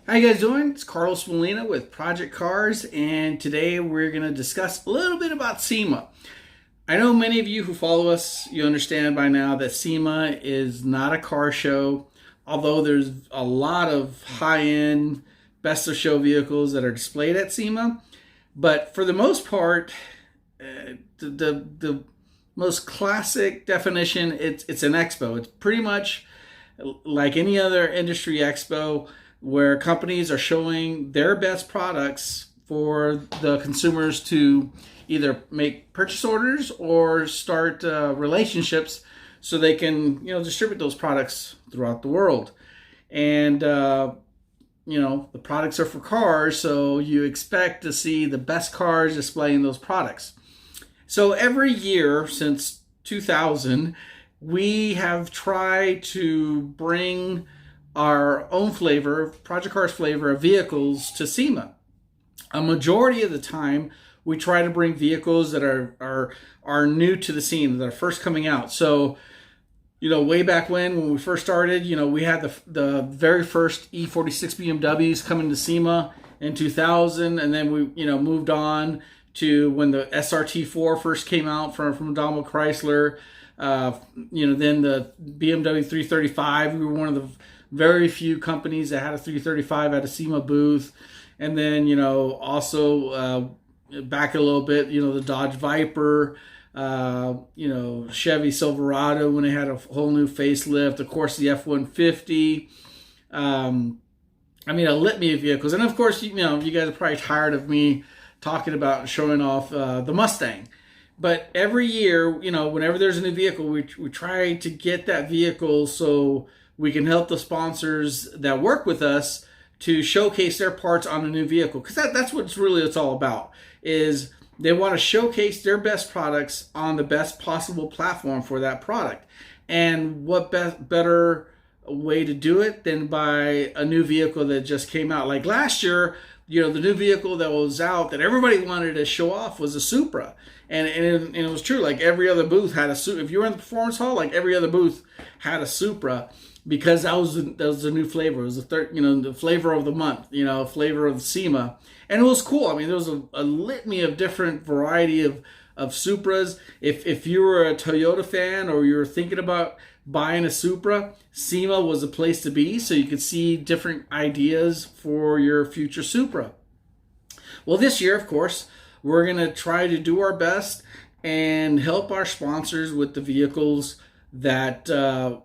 How you guys doing? It's Carlos Molina with Projekt Cars, and today we're going to discuss a little bit about SEMA. I know many of you who follow us, you understand by now that SEMA is not a car show, although there's a lot of high-end, best-of-show vehicles that are displayed at SEMA. But for the most part, the most classic definition, it's an expo. It's pretty much like any other industry expo, where companies are showing their best products for the consumers to either make purchase orders or start relationships so they can distribute those products throughout the world. And the products are for cars, so you expect to see the best cars displaying those products. So every year since 2000, we have tried to bring our own flavor, Projekt Cars flavor of vehicles to SEMA. A majority of the time, we try to bring vehicles that are new to the scene, that are first coming out. So, way back when we first started, we had the very first E46 BMWs coming to SEMA in 2000, and then we, moved on to when the SRT4 first came out from Daimler Chrysler. Then the BMW 335. We were one of the very few companies that had a 335 at a SEMA booth. And then, also back a little bit, the Dodge Viper, Chevy Silverado when they had a whole new facelift. Of course, the F-150. A litany of vehicles. And of course, you guys are probably tired of me talking about showing off the Mustang. But every year, whenever there's a new vehicle, we try to get that vehicle so we can help the sponsors that work with us to showcase their parts on a new vehicle. Because that's what it's all about, is they want to showcase their best products on the best possible platform for that product. And what better way to do it than by a new vehicle that just came out. Like last year, the new vehicle that was out that everybody wanted to show off was a Supra. And it was true. Like every other booth had a Supra. If you were in the performance hall, like every other booth had a Supra, because that was the new flavor. It was the flavor of the month, flavor of SEMA. And it was cool. There was a litany of different variety of Supras. If you were a Toyota fan or you were thinking about buying a Supra, SEMA was a place to be, so you could see different ideas for your future Supra. Well, this year, of course, we're going to try to do our best and help our sponsors with the vehicles that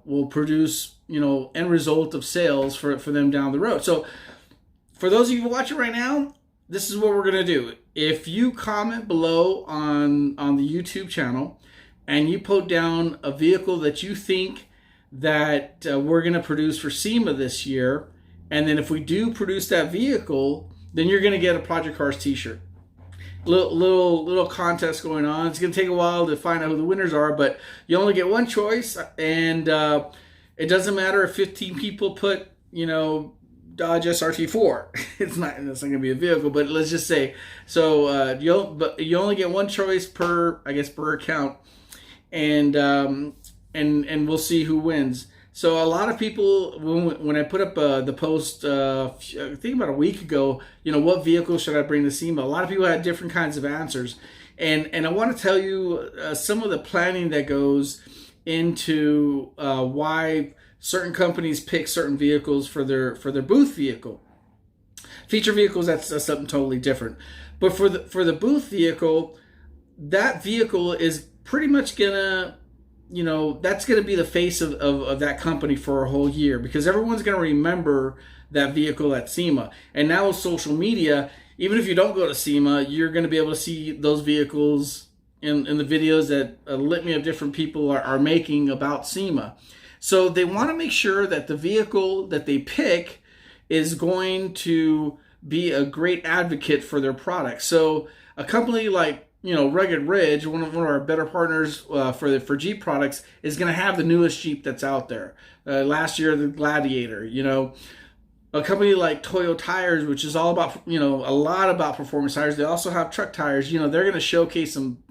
will produce, end result of sales for them down the road. So for those of you watching right now, this is what we're going to do. If you comment below on the YouTube channel and you put down a vehicle that you think that we're going to produce for SEMA this year, and then if we do produce that vehicle, then you're going to get a Projekt Cars t-shirt. Little contest going on. It's going to take a while to find out who the winners are, but you only get one choice, and it doesn't matter if 15 people put, Dodge SRT4. It's not going to be a vehicle, but let's just say. So you only get one choice per account, and we'll see who wins. So a lot of people, when I put up the post, I think about a week ago, what vehicle should I bring to SEMA? A lot of people had different kinds of answers. And I want to tell you some of the planning that goes into why certain companies pick certain vehicles for their booth vehicle. Feature vehicles, that's something totally different. But for the booth vehicle, that vehicle is pretty much gonna, that's going to be the face of that company for a whole year, because everyone's going to remember that vehicle at SEMA. And now with social media, even if you don't go to SEMA, you're going to be able to see those vehicles in the videos that a litany of different people are making about SEMA. So they want to make sure that the vehicle that they pick is going to be a great advocate for their product. So a company like Rugged Ridge, one of our better partners for Jeep products, is going to have the newest Jeep that's out there. Last year, the Gladiator. A company like Toyo Tires, which is all about a lot about performance tires. They also have truck tires. They're going to showcase some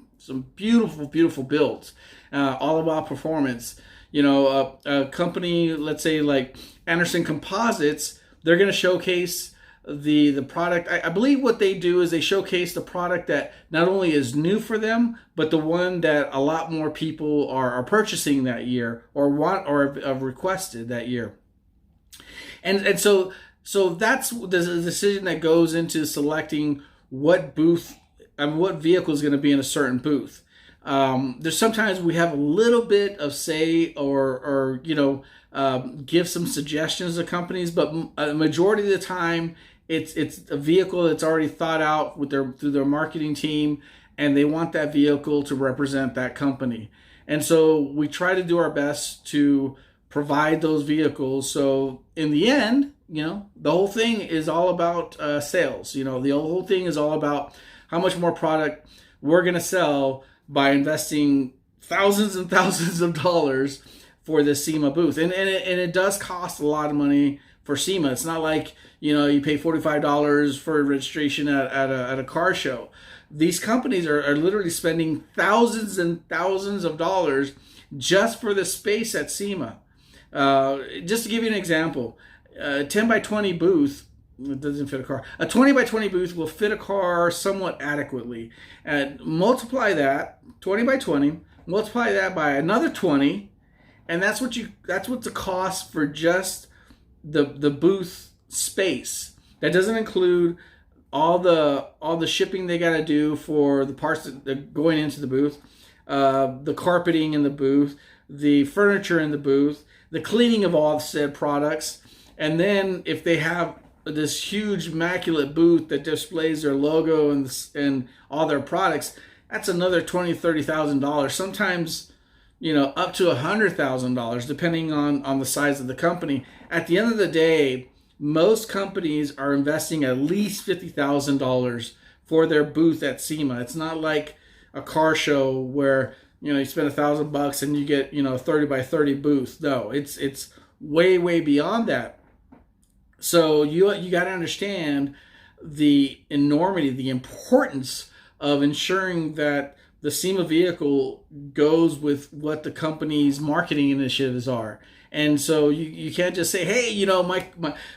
beautiful builds, all about performance. A company, let's say like Anderson Composites, they're going to showcase the product. I believe what they do is they showcase the product that not only is new for them, but the one that a lot more people are purchasing that year or want or have requested that year. And so that's the decision that goes into selecting what booth and what vehicle is going to be in a certain booth. There's sometimes we have a little bit of say or give some suggestions to companies, but a majority of the time it's a vehicle that's already thought out through their marketing team, and they want that vehicle to represent that company. And so we try to do our best to provide those vehicles. So in the end, the whole thing is all about sales. The whole thing is all about how much more product we're going to sell by investing thousands and thousands of dollars for this SEMA booth. And it does cost a lot of money for SEMA. It's not like, you pay $45 for registration at a car show. These companies are literally spending thousands and thousands of dollars just for the space at SEMA. Just to give you an example, a 10 by 20 booth, it doesn't fit a car. A 20 by 20 booth will fit a car somewhat adequately. And multiply that, 20 by 20, multiply that by another 20, and that's what's the cost for just the booth space. That doesn't include all the shipping they got to do for the parts that are going into the booth, the carpeting in the booth, the furniture in the booth, the cleaning of all said products, and then if they have this huge immaculate booth that displays their logo and all their products, that's another $20,000-$30,000. Sometimes, up to $100,000, depending on the size of the company. At the end of the day, most companies are investing at least $50,000 for their booth at SEMA. It's not like a car show where you spend $1,000 and you get a 30 by 30 booth. No, it's way beyond that. So you got to understand the enormity, the importance of ensuring that the SEMA vehicle goes with what the company's marketing initiatives are. And so you can't just say, hey,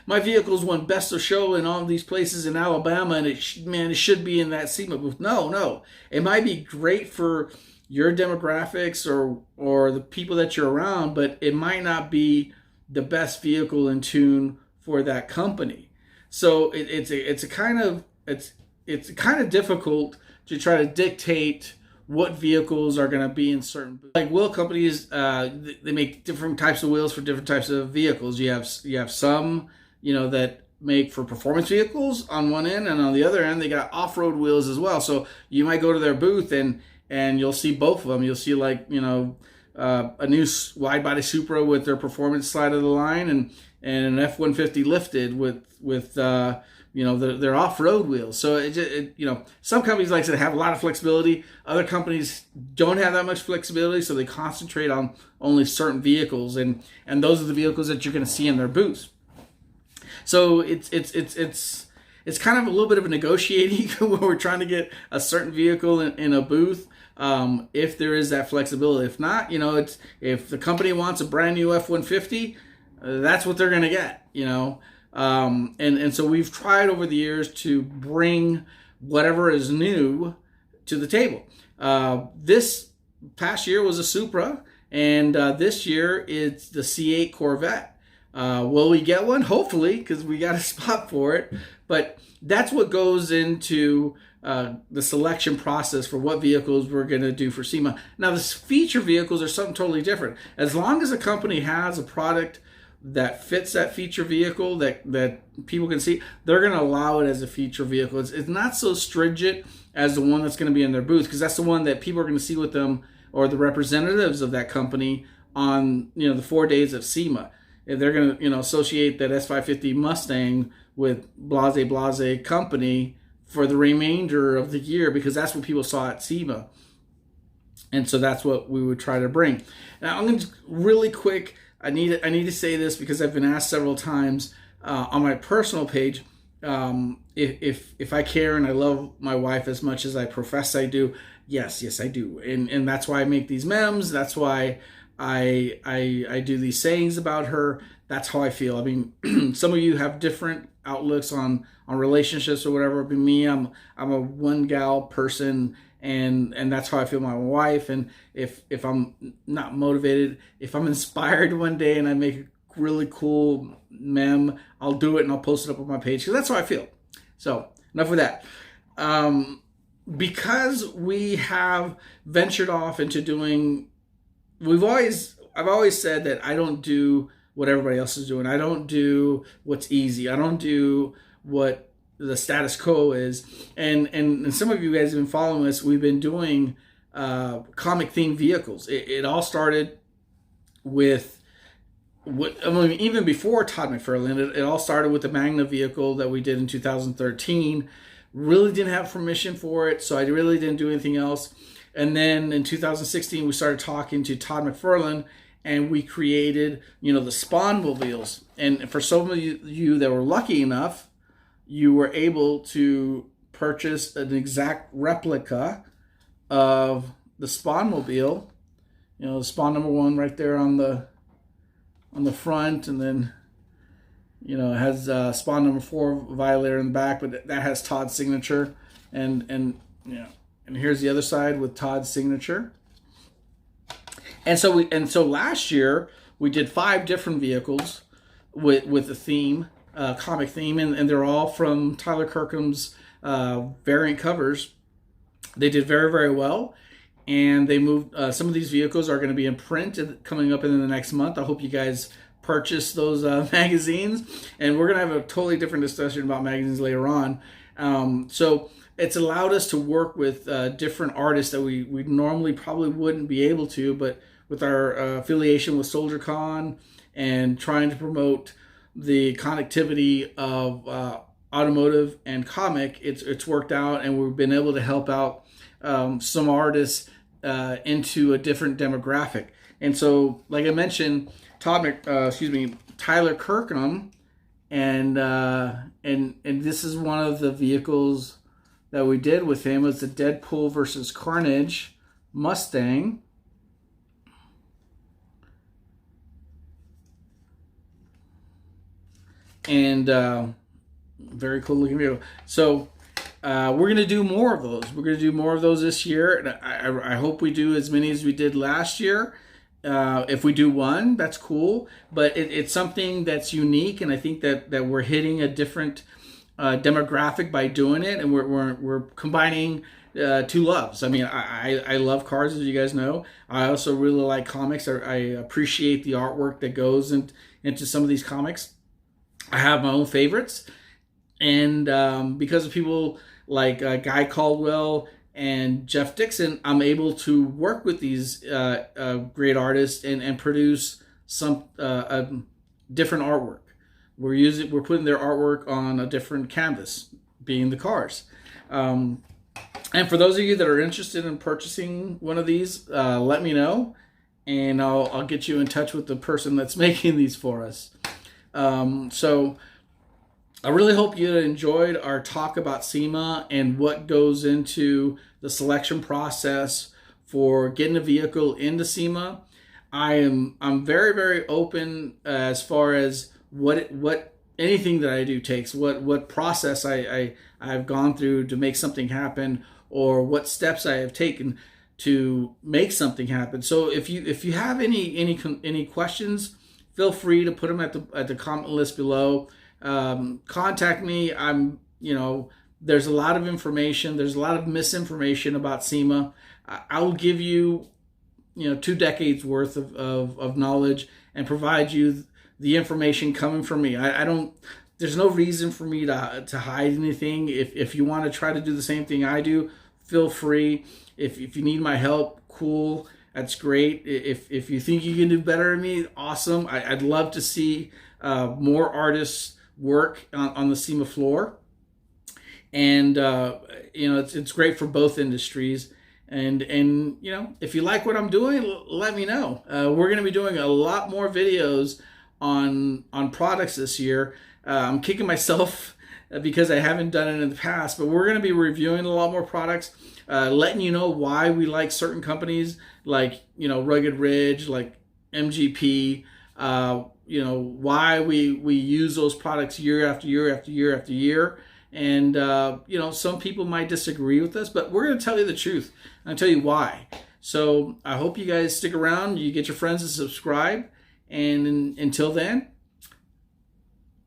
my vehicle's won best of show in all these places in Alabama, and it should be in that SEMA booth. No, it might be great for your demographics or the people that you're around, but it might not be the best vehicle in tune for that company. So it's kind of difficult to try to dictate what vehicles are going to be in certain booths. Like wheel companies, they make different types of wheels for different types of vehicles. You have some that make for performance vehicles on one end, and on the other end they got off-road wheels as well. So you might go to their booth and you'll see both of them. You'll see a new wide body Supra with their performance side of the line, and an F-150 lifted with their off-road wheels. So some companies like to have a lot of flexibility. Other companies don't have that much flexibility, so they concentrate on only certain vehicles, and those are the vehicles that you're going to see in their booths. So it's kind of a little bit of a negotiating when we're trying to get a certain vehicle in a booth. If there is that flexibility. If not, if the company wants a brand new F-150, that's what they're going to get, and so we've tried over the years to bring whatever is new to the table. This past year was a Supra, and this year it's the C8 Corvette. Will we get one? Hopefully, because we got a spot for it. But that's what goes into the selection process for what vehicles we're going to do for SEMA. Now, the feature vehicles are something totally different. As long as a company has a product that fits that feature vehicle that people can see, they're going to allow it as a feature vehicle. It's not so stringent as the one that's going to be in their booth, because that's the one that people are going to see with them, or the representatives of that company on the 4 days of SEMA. And they're going to associate that S550 Mustang with blase company for the remainder of the year, because that's what people saw at SEMA. And so that's what we would try to bring. Now, I'm going to really quick, I need to say this because I've been asked several times on my personal page, if I care and I love my wife as much as I profess I do. Yes, I do. And that's why I make these memes. That's why I do these sayings about her. That's how I feel. I mean, some of you have different outlooks on relationships or whatever. But me, I'm a one gal person, and that's how I feel about my wife. And if I'm not motivated, if I'm inspired one day and I make a really cool meme, I'll do it and I'll post it up on my page because that's how I feel. So enough with that. Because we have ventured off into doing, I've always said that I don't do what everybody else is doing. I don't do what's easy. I don't do what the status quo is. And some of you guys have been following us. We've been doing comic themed vehicles. It all started with even before Todd McFarlane. It all started with the Magna vehicle that we did in 2013. Really didn't have permission for it, so I really didn't do anything else. And then in 2016, we started talking to Todd McFarlane, and we created, the Spawn mobiles. And for some of you that were lucky enough, you were able to purchase an exact replica of the Spawn mobile. The Spawn number 1 right there on the front, and then it has Spawn number 4 Violator in the back, but that has Todd's signature, and here's the other side with Todd's signature. And so last year we did 5 different vehicles with the theme, comic theme, and they're all from Tyler Kirkham's variant covers. They did very, very well, and they moved. Some of these vehicles are going to be in print coming up in the next month. I hope you guys purchase those magazines, and we're going to have a totally different discussion about magazines later on. So it's allowed us to work with different artists that we normally probably wouldn't be able to, but with our affiliation with SoldierCon and trying to promote the connectivity of automotive and comic, it's worked out, and we've been able to help out some artists into a different demographic. And so, like I mentioned, Tyler Kirkham, and this is one of the vehicles that we did with him. It's the Deadpool versus Carnage Mustang. And very cool looking vehicle. So we're going to do more of those. We're going to do more of those this year. And I hope we do as many as we did last year. If we do one, that's cool. But it's something that's unique, and I think that we're hitting a different demographic by doing it, and we're combining 2 loves. I mean, I love cars, as you guys know. I also really like comics. I appreciate the artwork that goes into some of these comics. I have my own favorites, and because of people like Guy Caldwell and Jeff Dixon, I'm able to work with these great artists and produce some different artwork. We're putting their artwork on a different canvas, being the cars. And for those of you that are interested in purchasing one of these, let me know, and I'll get you in touch with the person that's making these for us. So I really hope you enjoyed our talk about SEMA and what goes into the selection process for getting a vehicle into SEMA. I'm very, very open as far as what anything that I do takes, what process I've gone through to make something happen, or what steps I have taken to make something happen. So if you have any questions, feel free to put them at the comment list below. Contact me. There's a lot of information. There's a lot of misinformation about SEMA. I will give you, 2 decades worth of knowledge and provide you the information coming from me. There's no reason for me to hide anything. If you want to try to do the same thing I do, feel free. If you need my help, cool. That's great. If you think you can do better than me, awesome. I'd love to see more artists work on the SEMA floor. And, it's great for both industries. And if you like what I'm doing, let me know. We're going to be doing a lot more videos on products this year. I'm kicking myself because I haven't done it in the past, but we're going to be reviewing a lot more products, letting you know why we like certain companies, like Rugged Ridge, like MGP, why we use those products year after year after year after year. And, some people might disagree with us, but we're going to tell you the truth. I'll tell you why. So I hope you guys stick around. You get your friends to subscribe. And until then,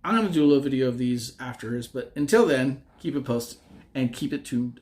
I'm going to do a little video of these after this. But until then, keep it posted and keep it tuned.